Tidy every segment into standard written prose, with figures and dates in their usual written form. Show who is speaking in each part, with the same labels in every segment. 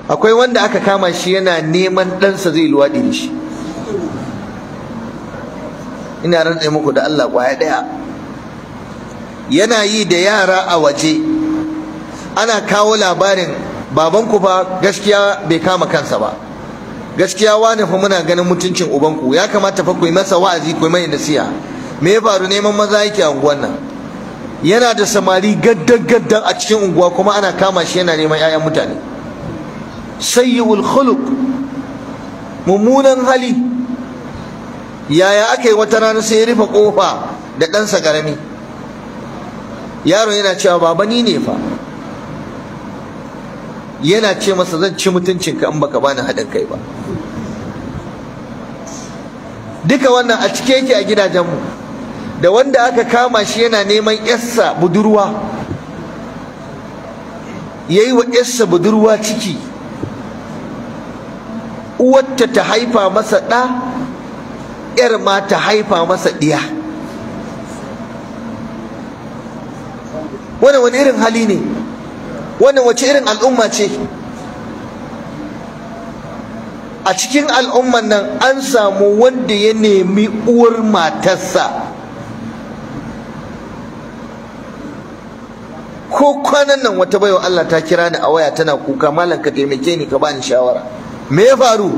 Speaker 1: akwai wanda aka kama shi yana neman ɗansa zai luwaɗi da shi. Ina rantse muku da Allah ƙwaya ɗaya, yana yi da yara a waje. Ana kawo labarin babanku fa gaskiya bai kama kansa ba, gaskiya wani fa muna ganin mutuncin ubanku, ya kamata fa ku yi masa wa'azi, ku yi mai nasiha. Me ya faru? Neman maza yake a unguwan nan, yana da samari gaddan a cikin unguwa, kuma ana kama shi yana neman 'ya'yan mutane. Sayyi'ul khuluq, mummunan hali. Yaya aka yi wata rana sai ya rufe kofa da ɗansa ƙarami, yaron yana cewa baba ni ne fa, yana ce masa zan ci mutuncinka in baka bani haɗin kai ba. Duka wannan a cike yake a gidajenmu. Da wanda aka kama shi yana neman yarsa budurwa, yayi wa yarsa budurwa ciki, uwarta ta haifa masa ɗa, yar ma ta haifa masa ɗiya. Wannan wani irin hali ne? Wannan wace irin al'umma ce? A cikin al'umman nan an samu wanda ya nemi uwar matarsa. Ko kwanan nan wata baiwa Allah ta kira ni a waya tana kuka, malam ka taimake ni ka bani shawara. Me ya faru?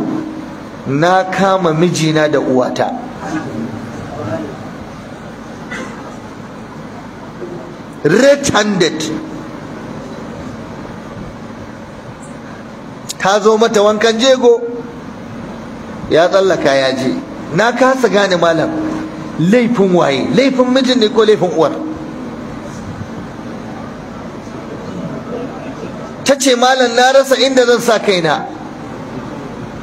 Speaker 1: Na kama mijina da uwata. Red-handed. Ta zo mata wankan jego, ya tsallaka ya je. Na kasa gane malam, laifin waye? Laifin mijin ne ko laifin uwar? Ta ce malam na rasa inda zan sa kaina,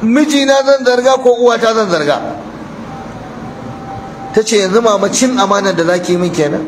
Speaker 1: mijina zan zarga ko uwata zan zarga? Ta ce yanzu mama cin amanar da zaki yi min kenan.